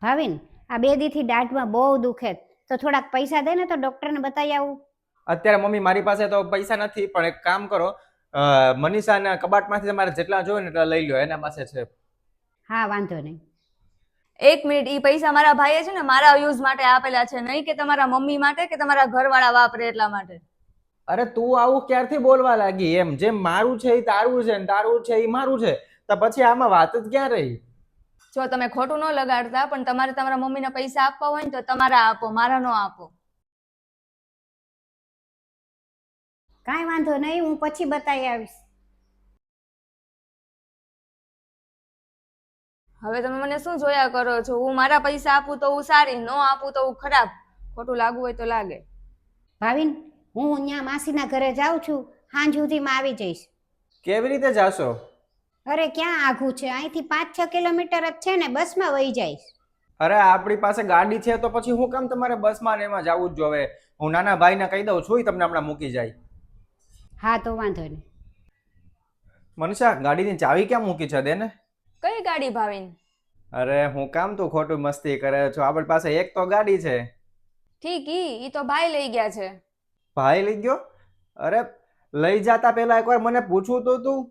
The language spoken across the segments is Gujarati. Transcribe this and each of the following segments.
ભાવિન, આ બે દીથી દાઢમાં બહુ દુખે તો થોડાક પૈસા દે ને તો ડોક્ટરને બતાવી આવું. અત્યારે મમ્મી મારી પાસે તો પૈસા નથી, પણ એક કામ કરો, મનીષાના કબાટમાંથી તમારે જેટલા જોઈએ ને એટલા લઈ લો, એના પાસે છે. હા, વાંધો નહીં. એક મિનિટ, ઈ પૈસા મારા ભાઈએ છે ને મારા યુઝ માટે આપેલા છે, નહીં કે તમારા મમ્મી માટે કે તમારા ઘરવાળા વાપરે એટલા માટે. અરે તું આવું ક્યારથી બોલવા લાગી? એમ જેમ મારું છે એ તારું છે ને તારું છે એ મારું છે, તો પછી આમાં વાત જ ક્યાં રહી? જો તમે ખોટું ન લગાડતા, પણ તમારે તમારા મમ્મીને પૈસા આપવા હોય ને તો તમારા આપો, મારા નો આપો. કાંઈ વાંધો નહીં, હું પછી બતાવી આવીશ. હવે તમે મને શું જોયા કરો છો? હું મારા પૈસા આપું તો હું સારી, ન આપું તો હું ખરાબ. ખોટું લાગવું હોય તો લાગે. ભાવિન, હું અહીંયા માસીના ઘરે જાઉં છું, સાંજ સુધીમાં આવી જઈશ. કેવી રીતે જાશો? અરે ક્યાં આઘું છે, અહીંથી 5-6 કિલોમીટર જ છે ને, બસમાં વહી જઈશ. અરે આપણી પાસે ગાડી છે તો પછી હું કામ તમારે બસમાં ને એમાં જવું જ જોવે? હું નાના ભાઈને કહી દઉં છું, ઈ તમને હમણાં મૂકી જાય. હા, તો વાંધો નહીં. મનીષા, ગાડીની ચાવી ક્યાં મૂકી છે? દે ને. કઈ ગાડી ભાવિન? અરે હું કામ તું ખોટું મસ્તી કરે છો? આપણી પાસે એક તો ગાડી છે. ઠીક, ઈ તો ભાઈ લઈ ગયા છે. ભાઈ લઈ ગયો? અરે લઈ જતા પહેલા એકવાર મને પૂછવું તો તું.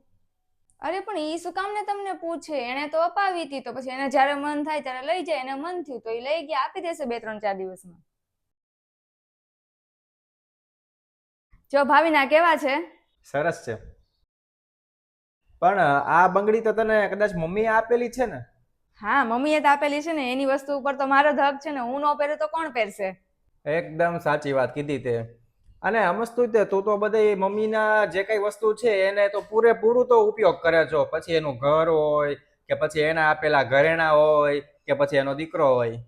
અરે પણ ઈ શું કામ ને તમને પૂછે? એને તો અપાવી હતી, તો પછી એને જ્યારે મન થાય ત્યારે લઈ જાય. એને મન થયું તો એ લઈ ગયા, આપી દેશે 2-3-4 દિવસમાં. જો ભાવિના કેવા છે? સરસ છે. પણ આ બંગડી તો તને કદાચ મમ્મીએ આપેલી છે ને? હા, મમ્મીએ તો આપેલી છે ને. એની વસ્તુ ઉપર તો મારો જ હક છે ને. હું ન પહેરું તો કોણ પહેરશે? એકદમ સાચી વાત કીધી તે. અને સમજતું તે તું તો બધી મમ્મીના જે કઈ વસ્તુ છે એને તો પૂરેપૂરું તો ઉપયોગ કરે છો. પછી એનું ઘર હોય કે પછી એના આપેલા ઘરેણા હોય કે પછી એનો દીકરો હોય.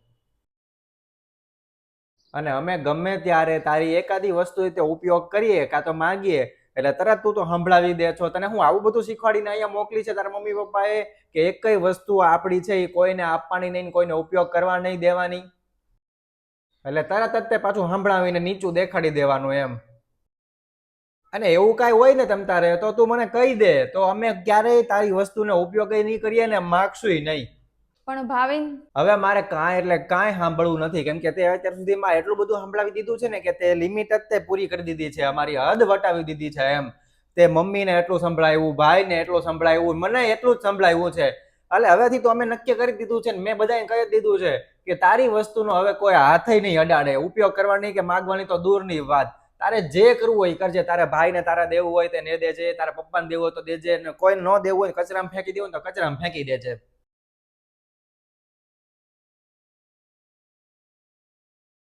અને અમે ગમે ત્યારે તારી એકાદી વસ્તુ તે ઉપયોગ કરીએ કાં તો માંગીએ એટલે તરત તું તો સંભળાવી દે છો. તને હું આવું બધું શીખવાડીને અહીંયા મોકલી છે તારા મમ્મી પપ્પાએ કે એક કઈ વસ્તુ આપણી છે એ કોઈને આપવાની નહીં, કોઈને ઉપયોગ કરવા નહીં દેવાની? એટલે તરત જ તે પાછું સંભળાવીને નીચું દેખાડી દેવાનું એમ. અને એવું કાંઈ હોય ને તમ તારે તો તું મને કહી દે, તો અમે ક્યારેય તારી વસ્તુનો ઉપયોગ નહીં કરીએ ને માગશું નહીં. પણ ભાવિન, હવે મારે કાંઈ એટલે કાંઈ સાંભળવું નથી, કેમ કે તે અત્યાર સુધીમાં એટલું બધું સંભળાવી દીધું છે ને કે તે લિમિટ જ તે પૂરી કરી દીધી છે, અમારી હદ વટાવી દીધી છે એમ. તે મમ્મીને એટલું સંભળાવ્યું, ભાઈને એટલું સંભળાવ્યું, મને એટલું જ સંભળાવ્યું છે. એટલે હવેથી તો અમે નક્કી કરી દીધું છે ને મેં બધાને કહી દીધું છે કે તારી વસ્તુનો હવે કોઈ હાથય નહીં અડાડે. ઉપયોગ કરવાની કે માગવાની તો દૂરની વાત. તારે જે કરવું હોય કરજે. તારે ભાઈને તારા દેવું હોય તે ને દેજે, તારા પપ્પાને દેવું હોય તો દેજે, ને કોઈ ન દેવું હોય કચરામાં ફેંકી દેવું તો કચરામાં ફેંકી દેજે.